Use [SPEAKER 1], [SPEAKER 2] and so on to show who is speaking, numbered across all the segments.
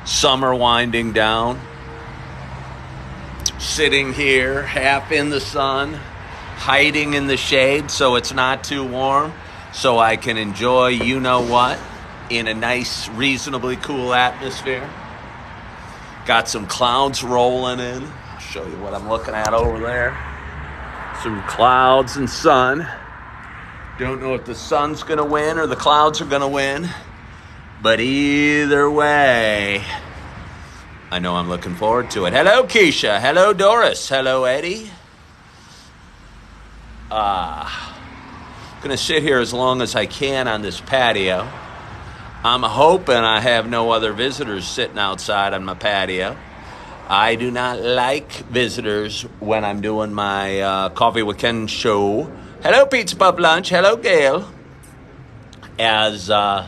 [SPEAKER 1] Summer winding down. Sitting here, half in the sun, hiding in the shade so it's not too warm, so I can enjoy you-know-what in a nice, reasonably cool atmosphere. Got some clouds rolling in. I'll show you what I'm looking at over there. Some clouds and sun. Don't know if the sun's going to win or the clouds are going to win. But either way, I know I'm looking forward to it. Hello, Keisha. Hello, Doris. Hello, Eddie. Going to sit here as long as I can on this patio. I'm hoping I have no other visitors sitting outside on my patio. I do not like visitors when I'm doing my Coffee with Ken show. Hello, Pizza Pup Lunch. Hello, Gail. I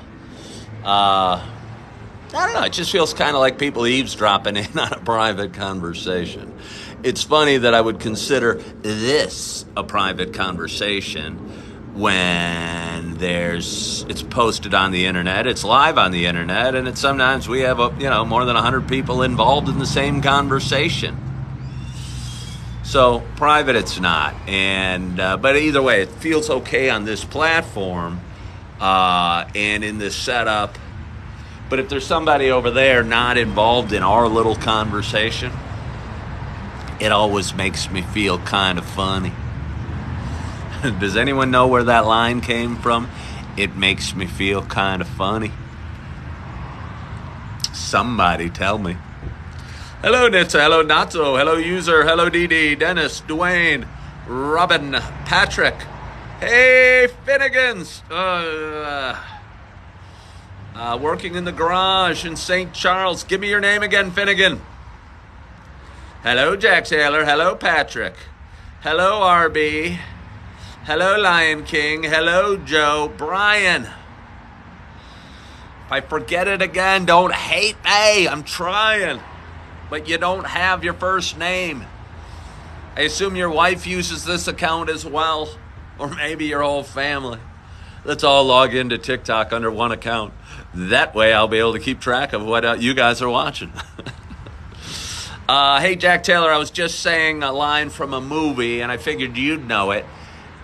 [SPEAKER 1] don't know, it just feels kind of like people eavesdropping in on a private conversation. It's funny that I would consider this a private conversation when it's posted on the internet, it's live on the internet, and sometimes we have more than 100 people involved in the same conversation. So private it's not, but either way, it feels okay on this platform and in this setup. But if there's somebody over there not involved in our little conversation, it always makes me feel kind of funny. Does anyone know where that line came from? It makes me feel kind of funny. Somebody tell me. Hello, Nitsa. Hello, Natso. Hello, user. Hello, Dee, Dennis, Dwayne, Robin, Patrick. Hey, Finnegans. Working in the garage in St. Charles. Give me your name again, Finnegan. Hello, Jack Taylor. Hello, Patrick. Hello, RB. Hello, Lion King. Hello, Joe. Brian. If I forget it again, don't hate me. I'm trying. But you don't have your first name. I assume your wife uses this account as well. Or maybe your whole family. Let's all log into TikTok under one account. That way I'll be able to keep track of what you guys are watching. Hey, Jack Taylor, I was just saying a line from a movie, and I figured you'd know it.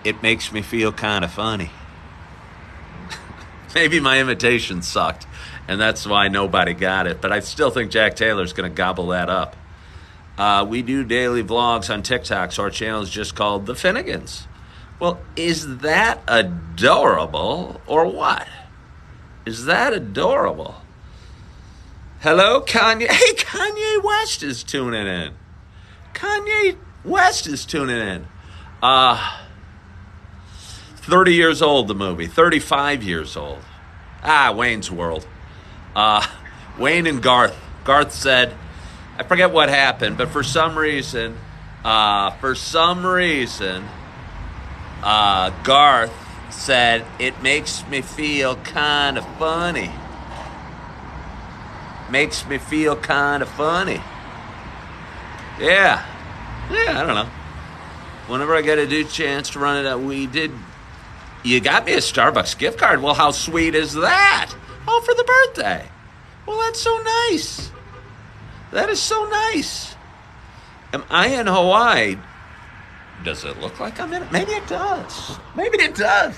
[SPEAKER 1] It makes me feel kind of funny. Maybe my imitation sucked, and that's why nobody got it. But I still think Jack Taylor's going to gobble that up. We do daily vlogs on TikTok, so our channel is just called The Finnegans. Well, is that adorable or what? Is that adorable? Hello, Kanye. Hey, Kanye West is tuning in. Kanye West is tuning in. 30 years old, the movie. 35 years old. Wayne's World. Wayne and Garth. Garth said, I forget what happened, but for some reason, Garth said, it makes me feel kind of funny. Makes me feel kind of funny. Yeah, I don't know. Whenever I get a chance to run it out, you got me a Starbucks gift card. Well, how sweet is that? Oh, for the birthday. Well, that's so nice. That is so nice. Am I in Hawaii? Does it look like I'm in it? Maybe it does. Maybe it does.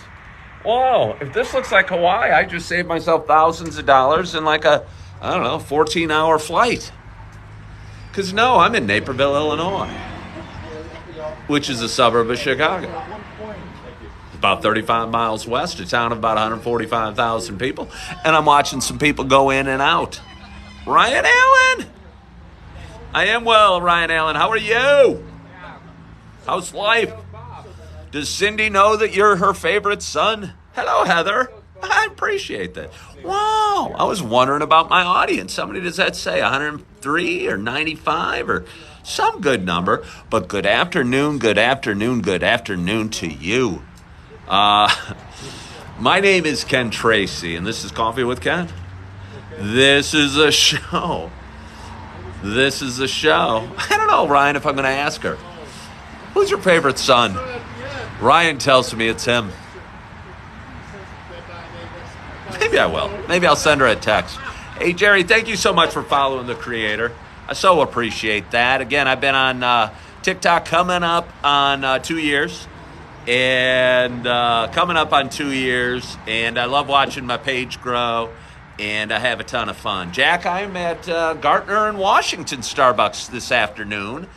[SPEAKER 1] Whoa, if this looks like Hawaii, I just saved myself thousands of dollars in like a 14-hour flight. Because no, I'm in Naperville, Illinois, which is a suburb of Chicago. About 35 miles west, a town of about 145,000 people. And I'm watching some people go in and out. Ryan Allen! I am well, Ryan Allen. How are you? How's life? Does Cindy know that you're her favorite son? Hello, Heather. I appreciate that. Wow. I was wondering about my audience. How many does that say? 103 or 95 or some good number? But good afternoon to you. My name is Ken Tracy, and this is Coffee with Ken. This is a show. I don't know, Ryan, if I'm going to ask her. Who's your favorite son? Ryan tells me it's him. Maybe I will. Maybe I'll send her a text. Hey, Jerry, thank you so much for following the creator. I so appreciate that. Again, I've been on TikTok coming up on 2 years. And coming up on 2 years. And I love watching my page grow. And I have a ton of fun. Jack, I'm at Gartner and Washington Starbucks this afternoon.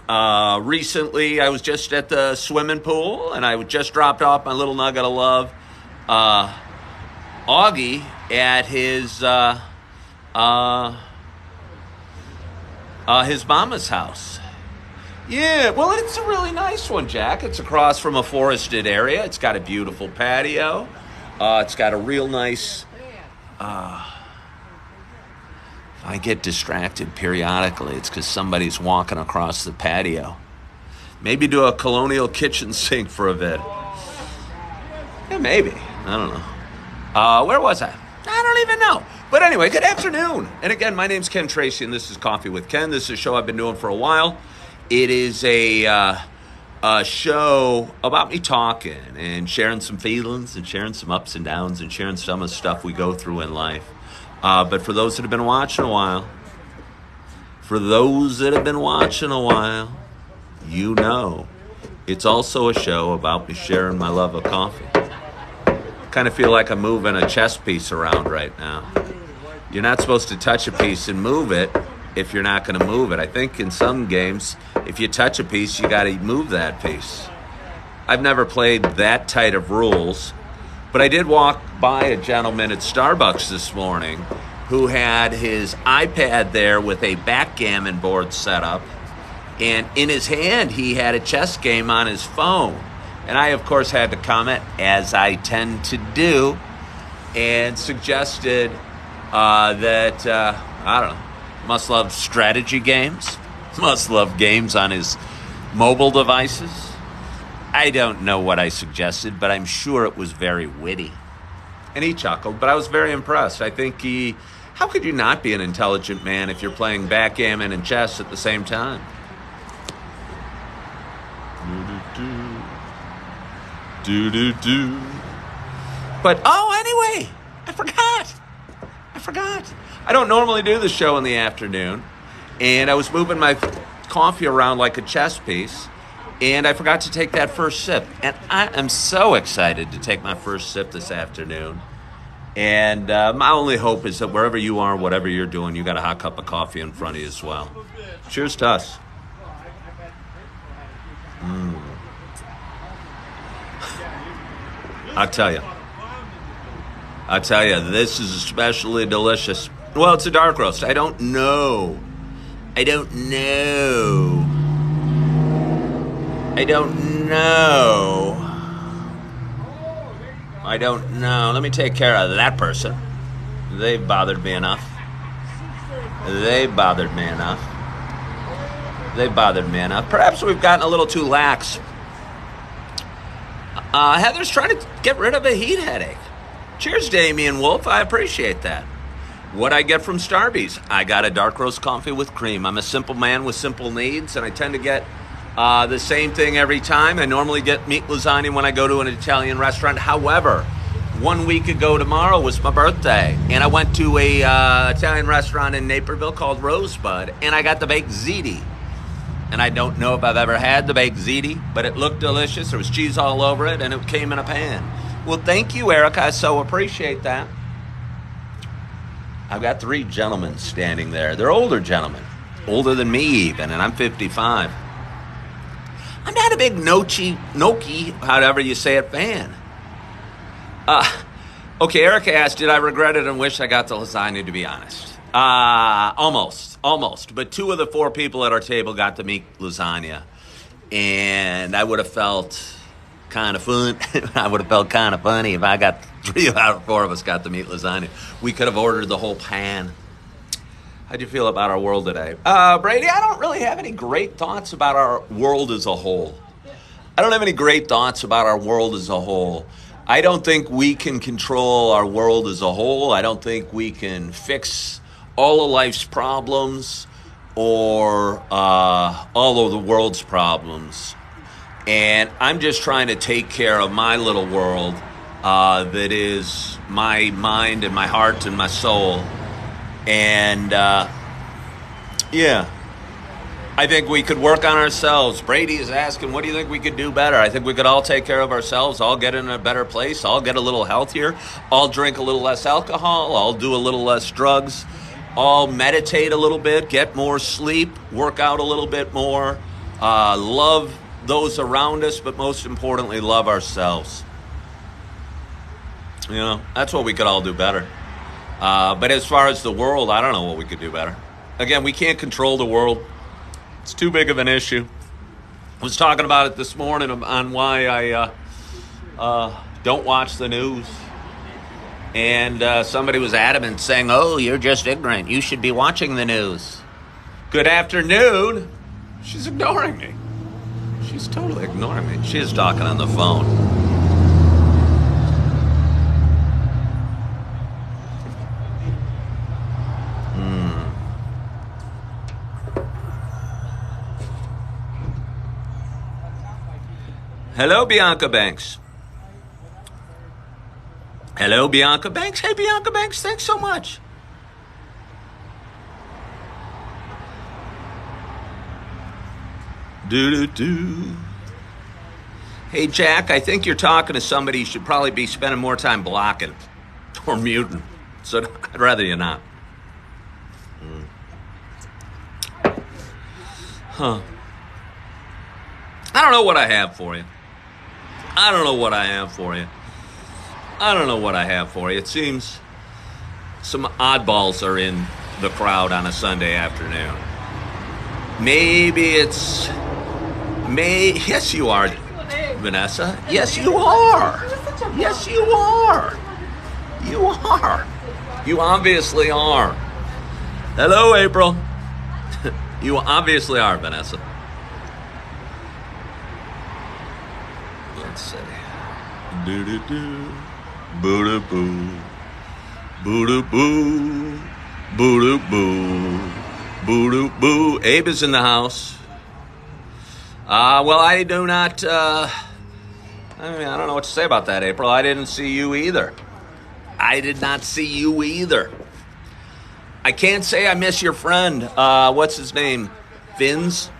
[SPEAKER 1] Recently, I was just at the swimming pool, and I just dropped off my little nugget of love, Augie, at his mama's house. Yeah, well, it's a really nice one, Jack. It's across from a forested area. It's got a beautiful patio. It's got a real nice... If I get distracted periodically, it's because somebody's walking across the patio. Maybe do a colonial kitchen sink for a bit. Yeah, maybe. I don't know. Where was I? I don't even know. But anyway, good afternoon. And again, my name's Ken Tracy, and this is Coffee with Ken. This is a show I've been doing for a while. It is a show about me talking and sharing some feelings and sharing some ups and downs and sharing some of the stuff we go through in life. But for those that have been watching a while, you know, it's also a show about me sharing my love of coffee. Kind of feel like I'm moving a chess piece around right now. You're not supposed to touch a piece and move it if you're not going to move it. I think in some games, if you touch a piece, you got to move that piece. I've never played that tight of rules. But I did walk by a gentleman at Starbucks this morning who had his iPad there with a backgammon board set up. And in his hand, he had a chess game on his phone. And I, of course, had to comment, as I tend to do, and suggested that, I don't know, must love strategy games, must love games on his mobile devices. I don't know what I suggested, but I'm sure it was very witty. And he chuckled, but I was very impressed. I think how could you not be an intelligent man if you're playing backgammon and chess at the same time? But, anyway, I forgot. I don't normally do the show in the afternoon, and I was moving my coffee around like a chess piece. And I forgot to take that first sip. And I am so excited to take my first sip this afternoon. And my only hope is that wherever you are, whatever you're doing, you got a hot cup of coffee in front of you as well. Cheers to us. I tell you, this is especially delicious. Well, it's a dark roast. I don't know. Let me take care of that person. They've bothered me enough. Perhaps we've gotten a little too lax. Heather's trying to get rid of a heat headache. Cheers, Damian Wolf. I appreciate that. What I get from Starbucks? I got a dark roast coffee with cream. I'm a simple man with simple needs, and I tend to get the same thing every time. I normally get meat lasagna when I go to an Italian restaurant. However, 1 week ago tomorrow was my birthday, and I went to a Italian restaurant in Naperville called Rosebud, and I got the baked ziti. And I don't know if I've ever had the baked ziti, but it looked delicious. There was cheese all over it, and it came in a pan. Well, thank you, Erica. I so appreciate that. I've got 3 gentlemen standing there. They're older gentlemen, older than me even, and I'm 55. I'm not a big gnocchi, however you say it, fan. Okay, Erica asked, did I regret it and wish I got the lasagna, to be honest? Almost. But 2 of the 4 people at our table got the meat lasagna. And I would have felt kind of fun. I would have felt kind of funny if I got 3 out of 4 of us got the meat lasagna. We could have ordered the whole pan. How'd you feel about our world today? Brady, I don't really have any great thoughts about our world as a whole. I don't think we can control our world as a whole. I don't think we can fix all of life's problems or all of the world's problems. And I'm just trying to take care of my little world that is my mind and my heart and my soul. And yeah, I think we could work on ourselves. Brady is asking, what do you think we could do better? I think we could all take care of ourselves, all get in a better place, all get a little healthier, all drink a little less alcohol, all do a little less drugs, all meditate a little bit, get more sleep, work out a little bit more, love those around us, but most importantly, love ourselves. You know, that's what we could all do better. But as far as the world, I don't know what we could do better. Again, we can't control the world. It's too big of an issue. I was talking about it this morning on why I don't watch the news. And somebody was adamant saying, oh, you're just ignorant. You should be watching the news. Good afternoon. She's ignoring me. She's totally ignoring me. She is talking on the phone. Hello, Bianca Banks. Hello, Bianca Banks. Hey, Bianca Banks, thanks so much. Do-do-do. Hey, Jack, I think you're talking to somebody you should probably be spending more time blocking or muting. So I'd rather you not. Huh. I don't know what I have for you. I don't know what I have for you. I don't know what I have for you. It seems some oddballs are in the crowd on a Sunday afternoon. Maybe it's... Yes, you are, Vanessa. Yes, you are. Yes, you are. You are. You obviously are. Hello, April. You obviously are, Vanessa. Let's see. Do-do-do. Boo-do-boo. Boo-do-boo. Boo-do-boo. Boo-do-boo. Abe is in the house. Well, I do not, I don't know what to say about that, April. I didn't see you either. I did not see you either. I can't say I miss your friend. What's his name? Fins?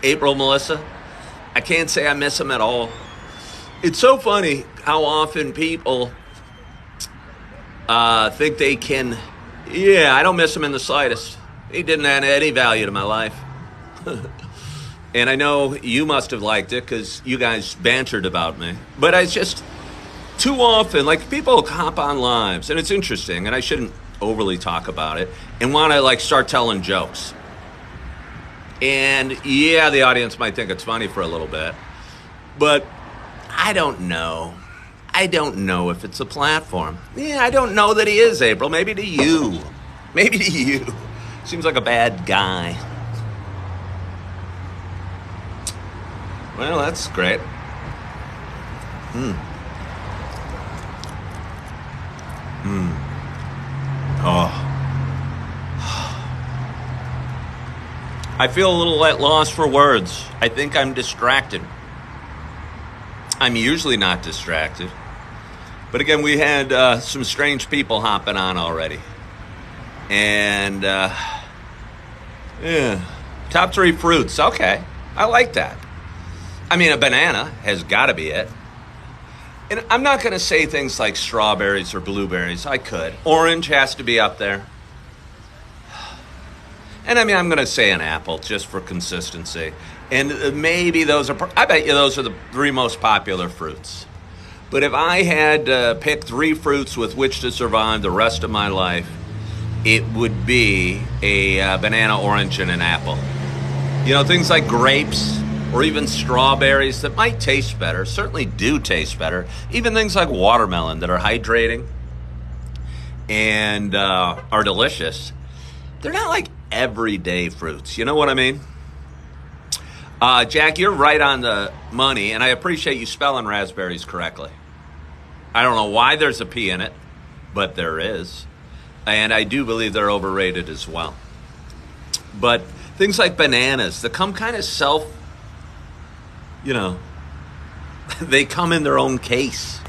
[SPEAKER 1] April, Melissa. I can't say I miss him at all. It's so funny how often people think they can... Yeah, I don't miss him in the slightest. He didn't add any value to my life. And I know you must have liked it because you guys bantered about me. But it's just too often, like, people hop on lives, and it's interesting, and I shouldn't overly talk about it, and want to, like, start telling jokes. And, yeah, the audience might think it's funny for a little bit. But I don't know. I don't know if it's a platform. Yeah, I don't know that he is, April. Maybe to you. Maybe to you. Seems like a bad guy. Well, that's great. Oh. I feel a little at loss for words. I think I'm distracted. I'm usually not distracted. But again, we had some strange people hopping on already. And, yeah. Top 3 fruits. Okay. I like that. I mean, a banana has got to be it. And I'm not going to say things like strawberries or blueberries. I could. Orange has to be up there. And I mean, I'm going to say an apple just for consistency. And maybe those are, I bet you those are the 3 most popular fruits. But if I had to pick 3 fruits with which to survive the rest of my life, it would be a banana, orange, and an apple. You know, things like grapes or even strawberries that might taste better, certainly do taste better. Even things like watermelon that are hydrating and are delicious. They're not like everyday fruits. You know what I mean? Jack, you're right on the money, and I appreciate you spelling raspberries correctly. I don't know why there's a P in it, but there is. And I do believe they're overrated as well. But things like bananas that come kind of they come in their own case.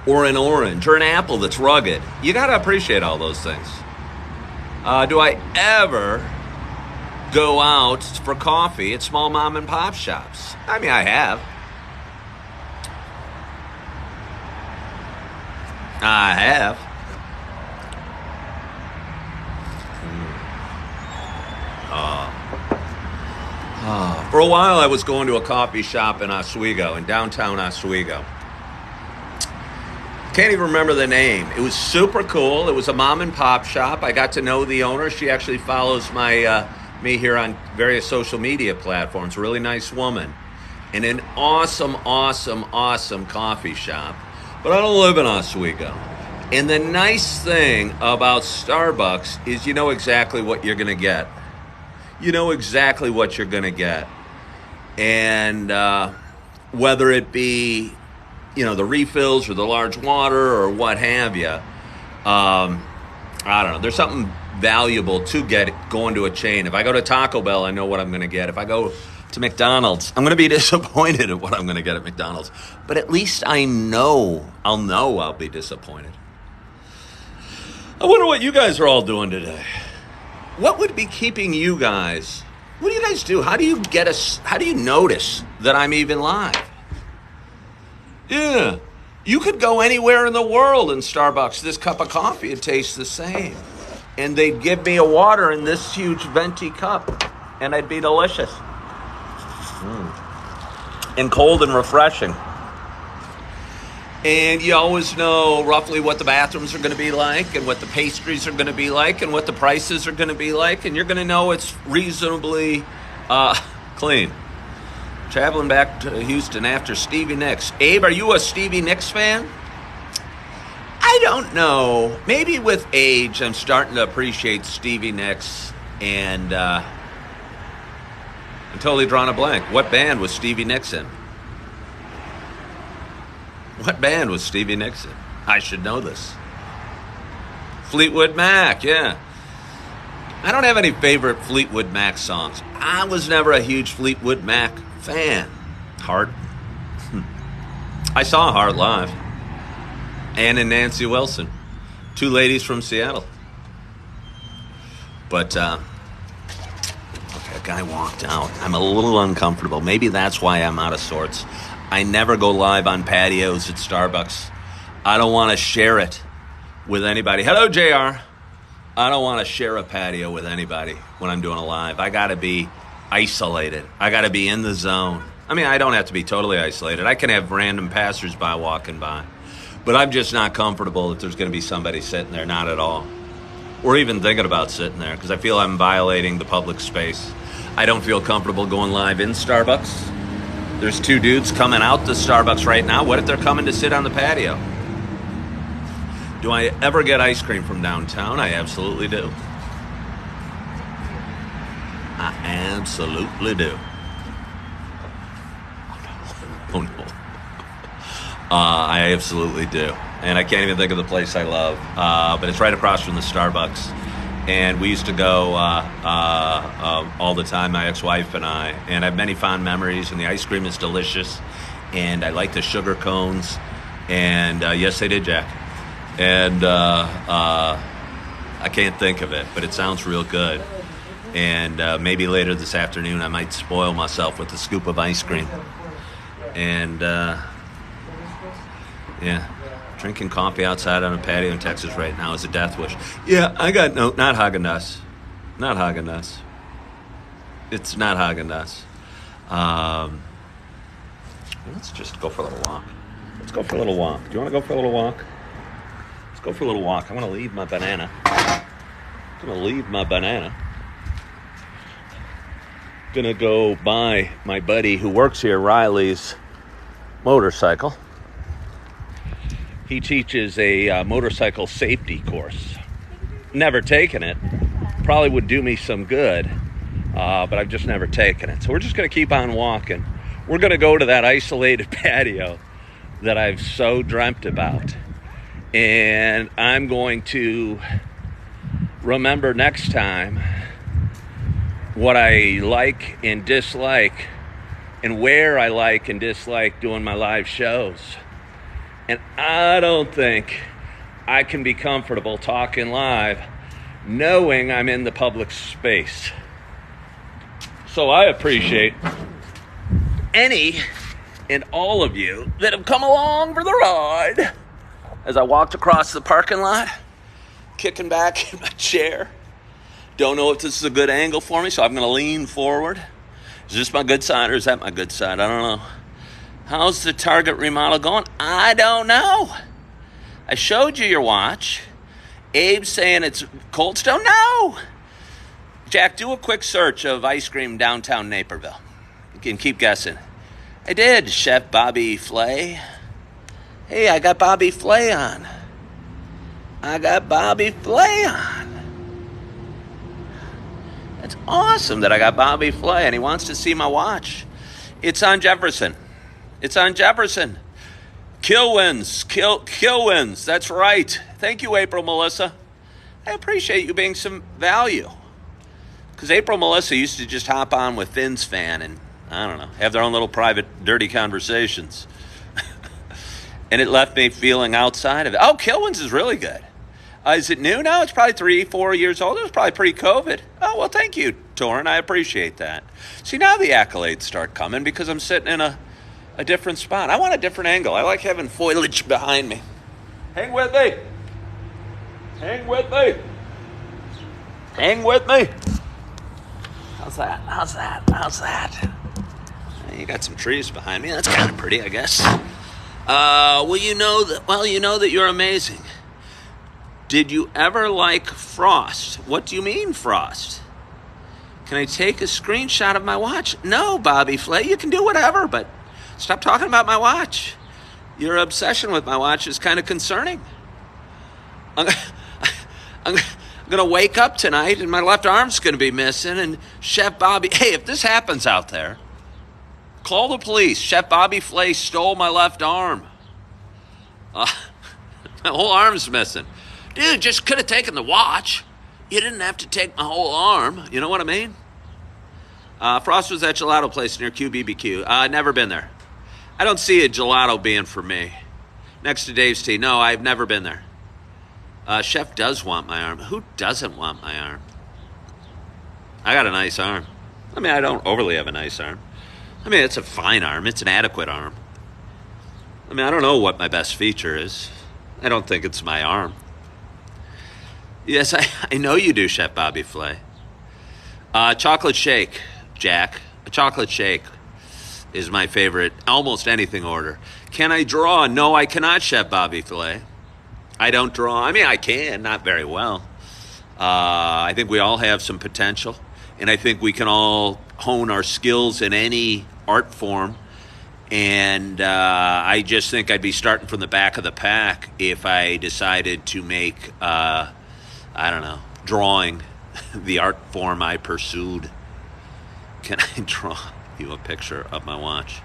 [SPEAKER 1] or an orange or an apple that's rugged. You got to appreciate all those things. Do I ever go out for coffee at small mom and pop shops? I mean, I have. I have. For a while, I was going to a coffee shop in Oswego, in downtown Oswego. Can't even remember the name. It was super cool. It was a mom and pop shop. I got to know the owner. She actually follows me here on various social media platforms. Really nice woman. And an awesome, awesome, awesome coffee shop. But I don't live in Oswego. And the nice thing about Starbucks is you know exactly what you're going to get. You know exactly what you're going to get. And whether it be, the refills or the large water or what have you, I don't know. There's something valuable to get going to a chain. If I go to Taco Bell, I know what I'm going to get. If I go to McDonald's, I'm going to be disappointed at what I'm going to get at McDonald's. But at least I'll be disappointed. I wonder what you guys are all doing today. What would be keeping you guys? What do you guys do? How do you notice that I'm even live? Yeah. You could go anywhere in the world in Starbucks. This cup of coffee, it tastes the same. And they'd give me a water in this huge venti cup. And it'd be delicious. And cold and refreshing. And you always know roughly what the bathrooms are going to be like and what the pastries are going to be like and what the prices are going to be like. And you're going to know it's reasonably clean. Traveling back to Houston after Stevie Nicks. Abe, are you a Stevie Nicks fan? I don't know. Maybe with age, I'm starting to appreciate Stevie Nicks. And I'm totally drawing a blank. What band was Stevie Nicks in? What band was Stevie Nicks in? I should know this. Fleetwood Mac, yeah. I don't have any favorite Fleetwood Mac songs. I was never a huge Fleetwood Mac fan. Heart. I saw Heart live. Ann and Nancy Wilson. Two ladies from Seattle. But, okay, a guy walked out. I'm a little uncomfortable. Maybe that's why I'm out of sorts. I never go live on patios at Starbucks. I don't want to share it with anybody. Hello, JR. I don't want to share a patio with anybody when I'm doing a live. I got to be isolated. I got to be in the zone. I mean, I don't have to be totally isolated. I can have random passersby walking by. But I'm just not comfortable that there's going to be somebody sitting there, not at all. Or even thinking about sitting there, because I feel I'm violating the public space. I don't feel comfortable going live in Starbucks. There's two dudes coming out to Starbucks right now. What if they're coming to sit on the patio? Do I ever get ice cream from downtown? I absolutely do. I absolutely do. Oh no. I absolutely do. And I can't even think of the place I love. But it's right across from the Starbucks. And we used to go all the time, my ex-wife and I. And I have many fond memories. And the ice cream is delicious. And I like the sugar cones. And yes, they did, Jack. And I can't think of it, but it sounds real good. And maybe later this afternoon I might spoil myself with a scoop of ice cream. And yeah, drinking coffee outside on a patio in Texas right now is a death wish. Yeah, I got not Haagen-Dazs. Not Haagen-Dazs. It's not Haagen-Dazs. Let's just go for a little walk. Let's go for a little walk. Do you want to go for a little walk? Let's go for a little walk. I'm going to leave my banana. Gonna go buy my buddy who works here, Riley's motorcycle. He teaches a motorcycle safety course. Never taken it. Probably would do me some good, but I've just never taken it. So we're just gonna keep on walking. We're gonna go to that isolated patio that I've so dreamt about. And I'm going to remember next time what I like and dislike and where I like and dislike doing my live shows. And I don't think I can be comfortable talking live knowing I'm in the public space. So I appreciate any and all of you that have come along for the ride. As I walked across the parking lot, kicking back in my chair. Don't know if this is a good angle for me, so I'm going to lean forward. Is this my good side or is that my good side? I don't know. How's the Target remodel going? I don't know. I showed you your watch. Abe's saying it's Cold Stone. No. Jack, do a quick search of ice cream downtown Naperville. You can keep guessing. I did, Chef Bobby Flay. Hey, I got Bobby Flay on. It's awesome that I got Bobby Flay, and he wants to see my watch. It's on Jefferson. Kill wins. That's right. Thank you, April Melissa. I appreciate you being some value. Because April Melissa used to just hop on with Finn's fan and, I don't know, have their own little private dirty conversations. And it left me feeling outside of it. Oh, Kilwins is really good. Is it new now? It's probably 3-4 years old. It was probably pre-COVID. Oh, well, thank you, Torrin. I appreciate that. See, now the accolades start coming because I'm sitting in a different spot. I want a different angle. I like having foliage behind me. Hang with me. How's that? You got some trees behind me. That's kind of pretty, I guess. You know that you're amazing. Did you ever like Frost? What do you mean, Frost? Can I take a screenshot of my watch? No, Bobby Flay, you can do whatever, but stop talking about my watch. Your obsession with my watch is kind of concerning. I'm going to wake up tonight and my left arm's going to be missing, and Chef Bobby, hey, if this happens out there, call the police. Chef Bobby Flay stole my left arm. My whole arm's missing. Dude, just could have taken the watch. You didn't have to take my whole arm. You know what I mean? Frost was that gelato place near QBBQ. Never been there. I don't see a gelato being for me. Next to Dave's Tea. No, I've never been there. Chef does want my arm. Who doesn't want my arm? I got a nice arm. I mean, I don't overly have a nice arm. I mean, it's a fine arm. It's an adequate arm. I mean, I don't know what my best feature is. I don't think it's my arm. Yes, I know you do, Chef Bobby Flay. Chocolate shake, Jack. A chocolate shake is my favorite, almost anything order. Can I draw? No, I cannot, Chef Bobby Flay. I don't draw. I mean, I can, not very well. I think we all have some potential, and I think we can all hone our skills in any art form. And I just think I'd be starting from the back of the pack if I decided to make, drawing the art form I pursued. Can I draw you a picture of my watch?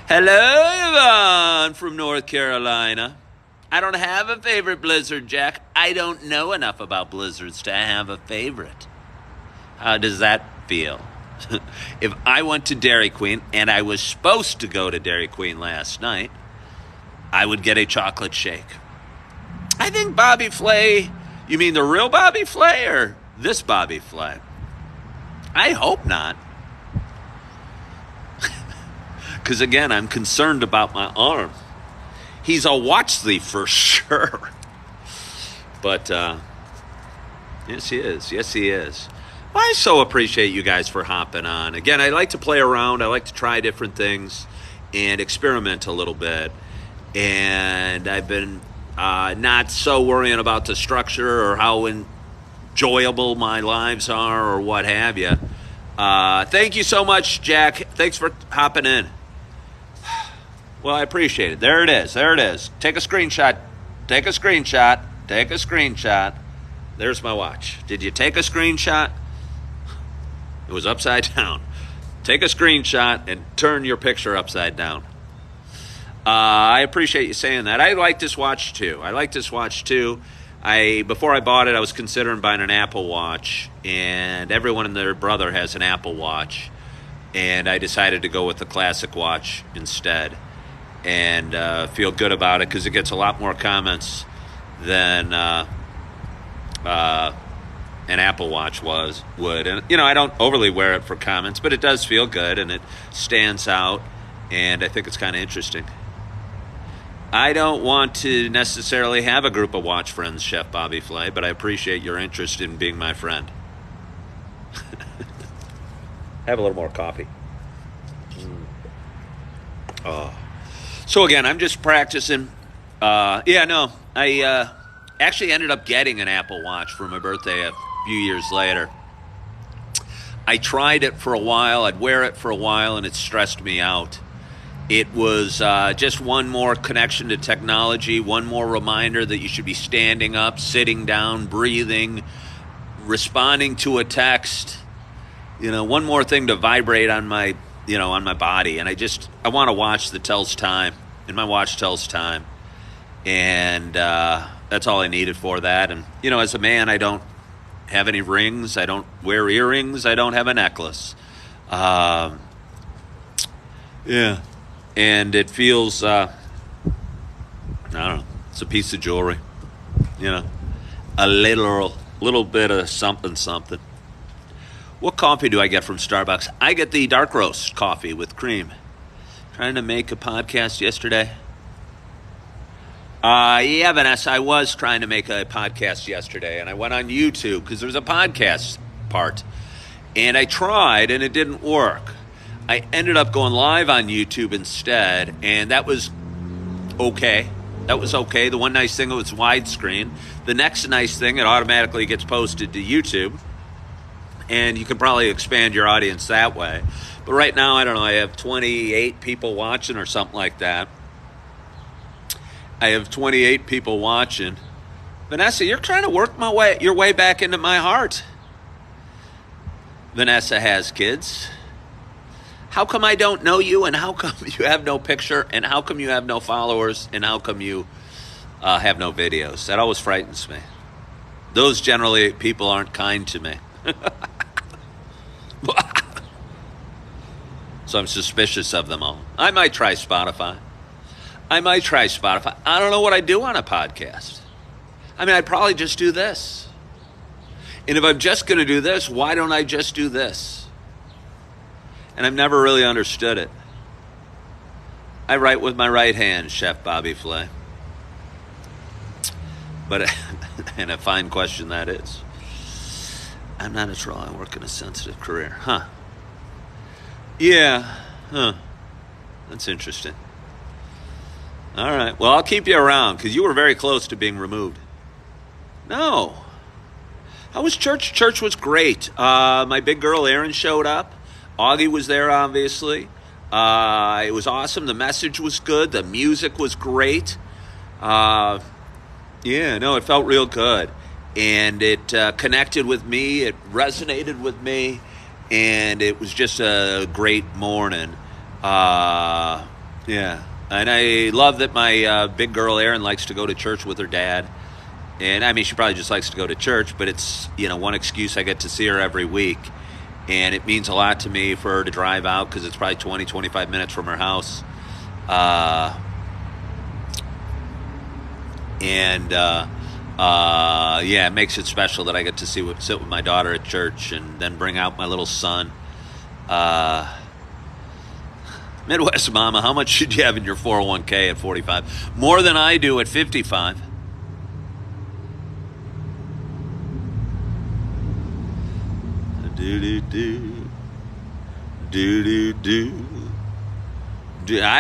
[SPEAKER 1] Hello, Yvonne from North Carolina. I don't have a favorite blizzard, Jack. I don't know enough about blizzards to have a favorite. How does that feel? If I went to Dairy Queen, and I was supposed to go to Dairy Queen last night, I would get a chocolate shake. I think Bobby Flay, you mean the real Bobby Flay or this Bobby Flay? I hope not. Because again, I'm concerned about my arm. He's a watch thief for sure. But, yes, he is. Well, I so appreciate you guys for hopping on. Again, I like to play around. I like to try different things and experiment a little bit. And I've been not so worrying about the structure or how enjoyable my lives are or what have you. Thank you so much, Jack. Thanks for hopping in. Well, I appreciate it. There it is. Take a screenshot. There's my watch. Did you take a screenshot? It was upside down. Take a screenshot and turn your picture upside down. I appreciate you saying that. I like this watch too. Before I bought it, I was considering buying an Apple Watch, and everyone and their brother has an Apple Watch, and I decided to go with the classic watch instead. and feel good about it because it gets a lot more comments than an Apple Watch would. And, I don't overly wear it for comments, but it does feel good, and it stands out, and I think it's kind of interesting. I don't want to necessarily have a group of watch friends, Chef Bobby Flay, but I appreciate your interest in being my friend. Have a little more coffee. Oh. So again, I'm just practicing. I actually ended up getting an Apple Watch for my birthday a few years later. I tried it for a while. I'd wear it for a while, and it stressed me out. It was just one more connection to technology, one more reminder that you should be standing up, sitting down, breathing, responding to a text. One more thing to vibrate on my body. And I want a watch that tells time, and my watch tells time. And that's all I needed for that. And, as a man, I don't have any rings. I don't wear earrings. I don't have a necklace. Yeah. And it feels, I don't know, it's a piece of jewelry. A little bit of something. What coffee do I get from Starbucks? I get the dark roast coffee with cream. Trying to make a podcast yesterday. Yeah, Vanessa, I was trying to make a podcast yesterday, and I went on YouTube because there was a podcast part. And I tried, and it didn't work. I ended up going live on YouTube instead, and that was okay. The one nice thing, it was widescreen. The next nice thing, it automatically gets posted to YouTube, and you can probably expand your audience that way. But right now, I don't know, I have 28 people watching or something like that. I have 28 people watching. Vanessa, you're trying to work your way back into my heart. Vanessa has kids. How come I don't know you, and how come you have no picture, and how come you have no followers, and how come you have no videos? That always frightens me. Those generally people aren't kind to me. So I'm suspicious of them all. I might try Spotify. I don't know what I do on a podcast. I'd probably just do this. And if I'm just going to do this, why don't I just do this? And I've never really understood it. I write with my right hand, Chef Bobby Flay. But, and a fine question that is. I'm not a troll. I work in a sensitive career. Huh. Yeah. Huh. That's interesting. All right. Well, I'll keep you around because you were very close to being removed. No. How was church? Church was great. My big girl, Erin, showed up. Augie was there, obviously. It was awesome. The message was good. The music was great. It felt real good. And it connected with me. It resonated with me. And it was just a great morning. And I love that my big girl, Erin, likes to go to church with her dad. And, she probably just likes to go to church, but it's, one excuse I get to see her every week. And it means a lot to me for her to drive out because it's probably 20, 25 minutes from her house. It makes it special that I get to sit with my daughter at church and then bring out my little son. Midwest Mama, how much should you have in your 401k at 45? More than I do at 55. I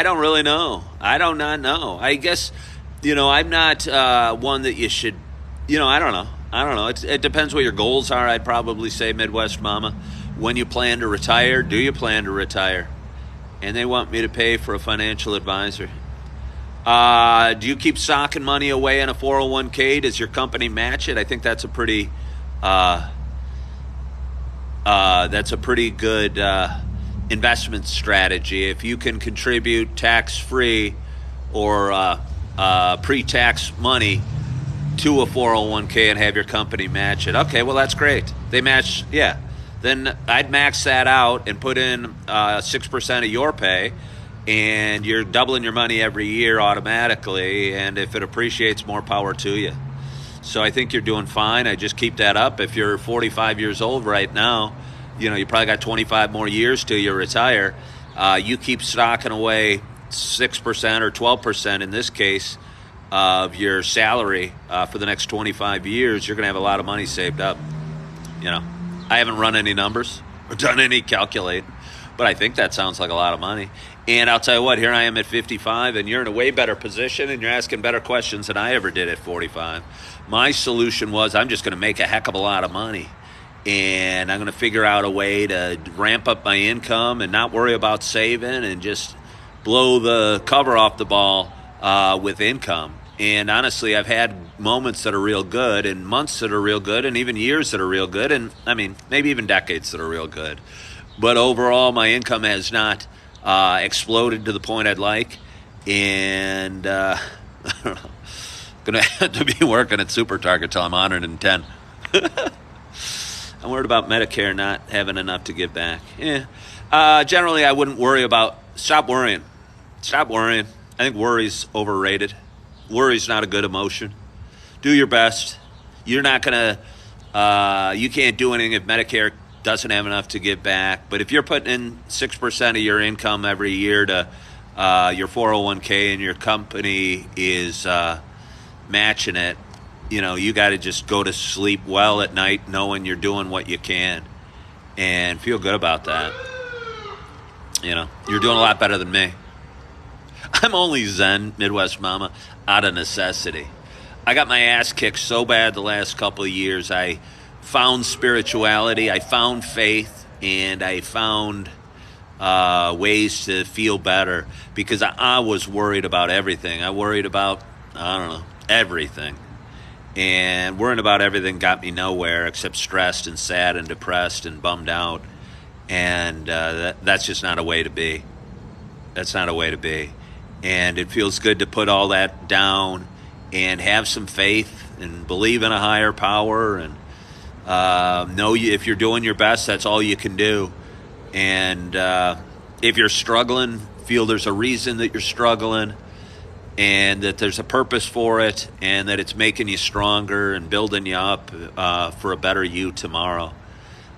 [SPEAKER 1] don't really know. I do not know. I guess, I'm not one that you should, I don't know. It depends what your goals are. I'd probably say Midwest Mama. When you plan to retire, do you plan to retire? And they want me to pay for a financial advisor. Do you keep socking money away in a 401k? Does your company match it? I think that's a pretty good investment strategy. If you can contribute tax-free or pre-tax money to a 401k and have your company match it. Okay, well, that's great. They match, yeah. Then I'd max that out and put in 6% of your pay and you're doubling your money every year automatically, and if it appreciates, more power to you. So I think you're doing fine. I just keep that up. If you're 45 years old right now, you probably got 25 more years till you retire. You keep stocking away 6% or 12% in this case of your salary for the next 25 years, you're going to have a lot of money saved up. I haven't run any numbers or done any calculating, but I think that sounds like a lot of money. And I'll tell you what, here I am at 55, and you're in a way better position, and you're asking better questions than I ever did at 45. My solution was I'm just going to make a heck of a lot of money, and I'm going to figure out a way to ramp up my income and not worry about saving and just blow the cover off the ball with income. And honestly, I've had moments that are real good and months that are real good and even years that are real good, and maybe even decades that are real good. But overall, my income has not exploded to the point I'd like, and I don't know, going to have to be working at Super Target till I'm 110. I'm worried about Medicare not having enough to give back. Generally, I wouldn't worry about. Stop worrying. I think worry's overrated. Worry's not a good emotion. Do your best. You're not going to, you can't do anything if Medicare doesn't have enough to give back. But if you're putting in 6% of your income every year to your 401k and your company is matching it, you got to just go to sleep well at night knowing you're doing what you can and feel good about that. You're doing a lot better than me. I'm only Zen, Midwest Mama, out of necessity. I got my ass kicked so bad the last couple of years. I found spirituality, I found faith, and I found ways to feel better because I was worried about everything. I worried about, everything. And worrying about everything got me nowhere except stressed and sad and depressed and bummed out. And that's just not a way to be. That's not a way to be. And it feels good to put all that down and have some faith and believe in a higher power and know if you're doing your best, that's all you can do. And if you're struggling, feel there's a reason that you're struggling and that there's a purpose for it and that it's making you stronger and building you up for a better you tomorrow.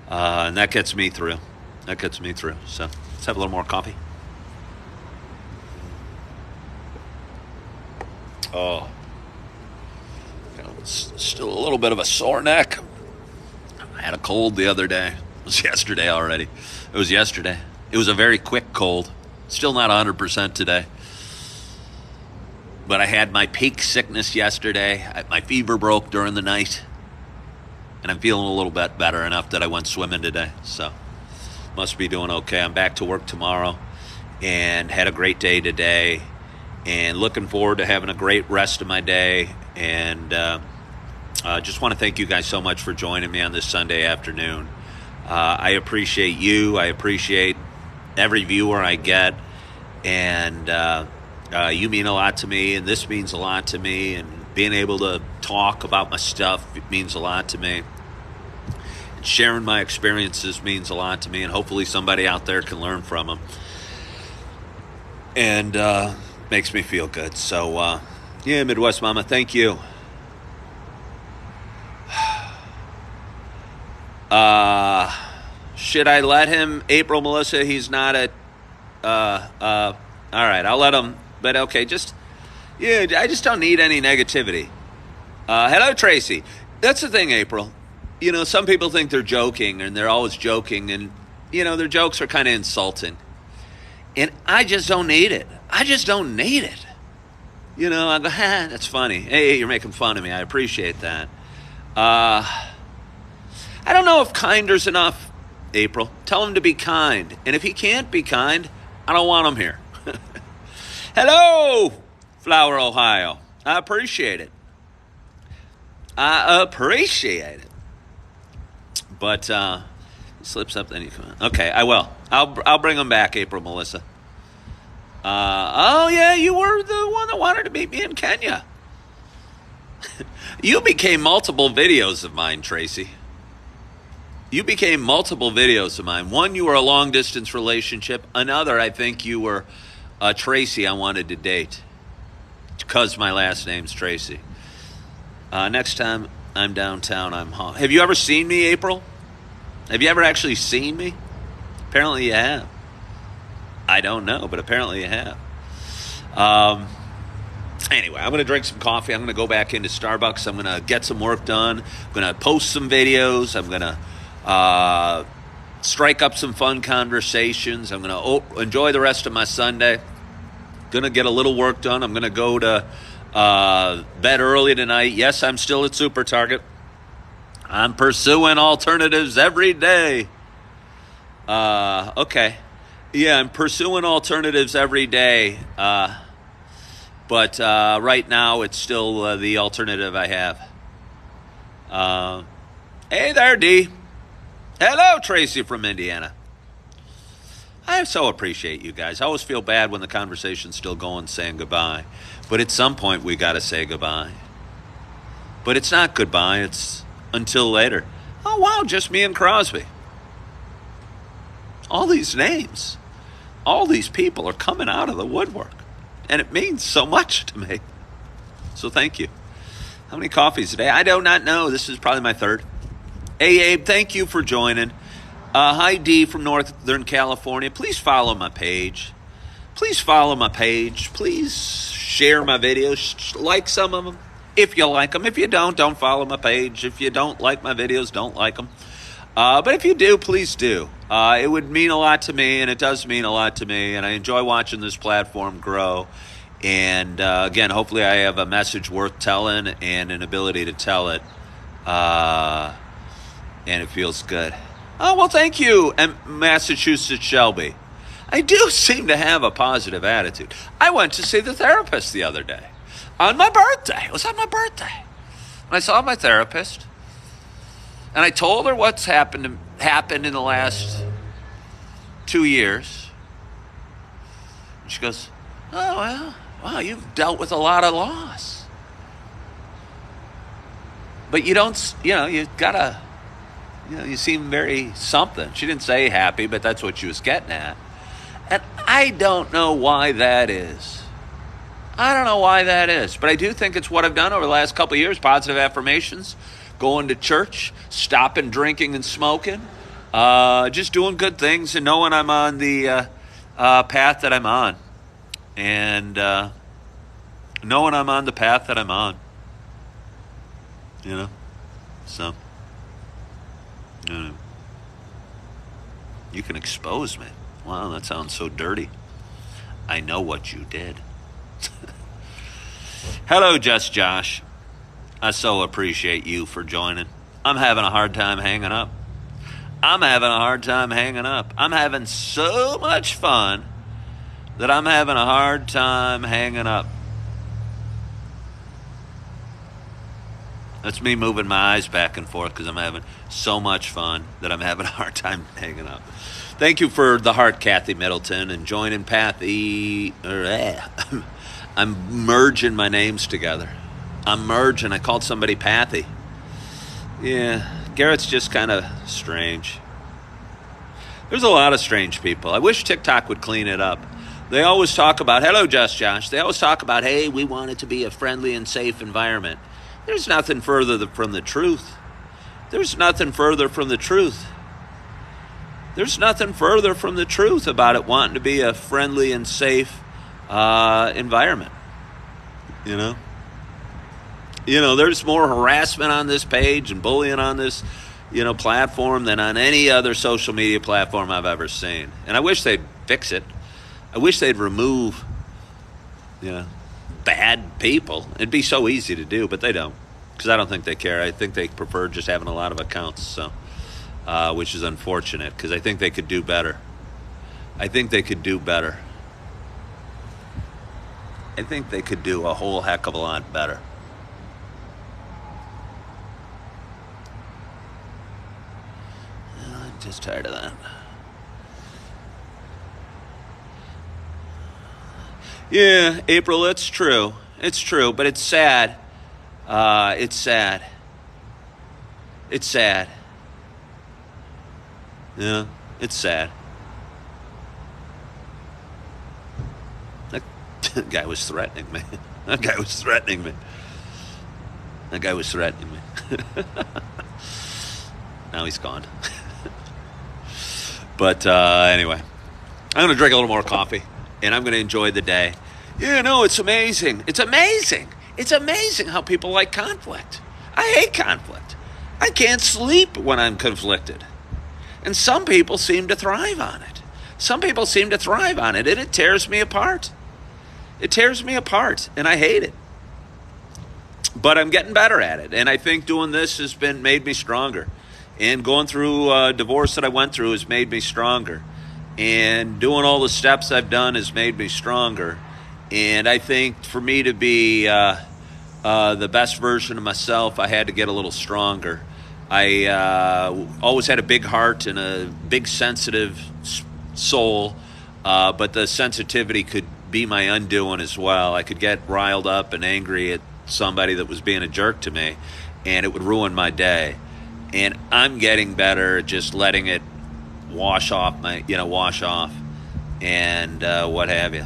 [SPEAKER 1] And that gets me through. So let's have a little more coffee. Oh, still a little bit of a sore neck. I had a cold the other day. It was yesterday already. It was yesterday. It was a very quick cold. Still not 100% today. But I had my peak sickness yesterday. My fever broke during the night. And I'm feeling a little bit better enough that I went swimming today. So must be doing okay. I'm back to work tomorrow and had a great day today. And looking forward to having a great rest of my day. And just want to thank you guys so much for joining me on this Sunday afternoon. I appreciate you. I appreciate every viewer I get. And you mean a lot to me. And this means a lot to me. And being able to talk about my stuff means a lot to me. And sharing my experiences means a lot to me. And hopefully somebody out there can learn from them. And makes me feel good. So, Midwest Mama, thank you. Should I let him, April, Melissa? He's not at, all right, I'll let him, but okay, I just don't need any negativity. Hello, Tracy. That's the thing, April. Some people think they're joking, and they're always joking, and, their jokes are kind of insulting. And I just don't need it. I go, that's funny. Hey, you're making fun of me. I appreciate that. I don't know if kinder's enough, April. Tell him to be kind. And if he can't be kind, I don't want him here. Hello, Flower, Ohio. I appreciate it. But slips up, then you come on. Okay, I will. I'll bring him back, April, Melissa. Oh, yeah, you were the one that wanted to meet me in Kenya. You became multiple videos of mine, Tracy. You became multiple videos of mine. One, you were a long-distance relationship. Another, I think you were Tracy I wanted to date because my last name's Tracy. Next time I'm downtown, I'm home. Have you ever seen me, April? Have you ever actually seen me? Apparently you have. I don't know, but apparently you have. Anyway, I'm going to drink some coffee. I'm going to go back into Starbucks. I'm going to get some work done. I'm going to post some videos. I'm going to strike up some fun conversations. I'm going to enjoy the rest of my Sunday. Going to get a little work done. I'm going to go to bed early tonight. Yes, I'm still at Super Target. I'm pursuing alternatives every day. Okay. Yeah, I'm pursuing alternatives every day. But right now, it's still the alternative I have. Hey there, D. Hello, Tracy from Indiana. I so appreciate you guys. I always feel bad when the conversation's still going, saying goodbye. But at some point, we got to say goodbye. But it's not goodbye. It's until later. Oh, wow, just me and Crosby. All these names, all these people are coming out of the woodwork. And it means so much to me. So thank you. How many coffees today? I do not know. This is probably my third. Hey, Abe, thank you for joining. Hi, D from Northern California. Please follow my page. Please follow my page. Please share my videos. Like some of them if you like them. If you don't follow my page. If you don't like my videos, don't like them. But if you do, please do. It would mean a lot to me, and it does mean a lot to me, and I enjoy watching this platform grow. And again, hopefully I have a message worth telling and an ability to tell it, and it feels good. Oh, well, thank you, Massachusetts Shelby. I do seem to have a positive attitude. I went to see the therapist the other day on my birthday. It was on my birthday. And I saw my therapist. And I told her what's happened in the last 2 years. And she goes, oh, well, wow, you've dealt with a lot of loss. But you don't, you gotta, you seem very something. She didn't say happy, but that's what she was getting at. And I don't know why that is. I don't know why that is. But I do think it's what I've done over the last couple of years, positive affirmations. Going to church, stopping drinking and smoking, just doing good things and knowing I'm on the path that I'm on. And knowing I'm on the path that I'm on. So, you can expose me. Wow, that sounds so dirty. I know what you did. Hello, Just Josh. I so appreciate you for joining. I'm having a hard time hanging up. I'm having so much fun that I'm having a hard time hanging up. That's me moving my eyes back and forth because I'm having so much fun that I'm having a hard time hanging up. Thank you for the heart, Kathy Middleton, and joining Pathy. I'm merging my names together. I called somebody Pathy. Yeah, Garrett's just kind of strange. There's a lot of strange people. I wish TikTok would clean it up. They always talk about, hello, Just Josh. They always talk about, hey, we want it to be a friendly and safe environment. There's nothing further from the truth. There's nothing further from the truth about it wanting to be a friendly and safe environment. There's more harassment on this page and bullying on this, platform than on any other social media platform I've ever seen. And I wish they'd fix it. I wish they'd remove, bad people. It'd be so easy to do, but they don't. Because I don't think they care. I think they prefer just having a lot of accounts, so which is unfortunate because I think they could do better. I think they could do a whole heck of a lot better. I'm just tired of that. Yeah, April, it's true. It's true, but it's sad. It's sad. Yeah, it's sad. That guy was threatening me. That guy was threatening me. That guy was threatening me. Now he's gone. But anyway, I'm going to drink a little more coffee, and I'm going to enjoy the day. Yeah, no, it's amazing. It's amazing. It's amazing how people like conflict. I hate conflict. I can't sleep when I'm conflicted. And some people seem to thrive on it. Some people seem to thrive on it, and it tears me apart. It tears me apart, and I hate it. But I'm getting better at it, and I think doing this has made me stronger. And going through a divorce that I went through has made me stronger. And doing all the steps I've done has made me stronger. And I think for me to be the best version of myself, I had to get a little stronger. I always had a big heart and a big sensitive soul, but the sensitivity could be my undoing as well. I could get riled up and angry at somebody that was being a jerk to me, and it would ruin my day. And I'm getting better at just letting it wash off, and what have you.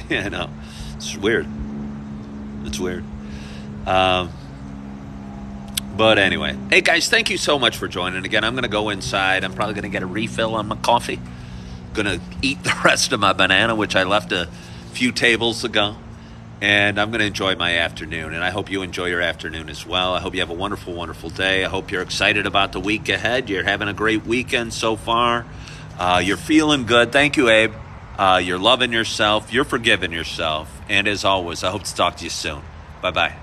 [SPEAKER 1] Yeah, no, it's weird. It's weird. But anyway, hey guys, thank you so much for joining. Again, I'm going to go inside. I'm probably going to get a refill on my coffee. Going to eat the rest of my banana, which I left a few tables ago. And I'm going to enjoy my afternoon. And I hope you enjoy your afternoon as well. I hope you have a wonderful, wonderful day. I hope you're excited about the week ahead. You're having a great weekend so far. You're feeling good. Thank you, Abe. You're loving yourself. You're forgiving yourself. And as always, I hope to talk to you soon. Bye-bye.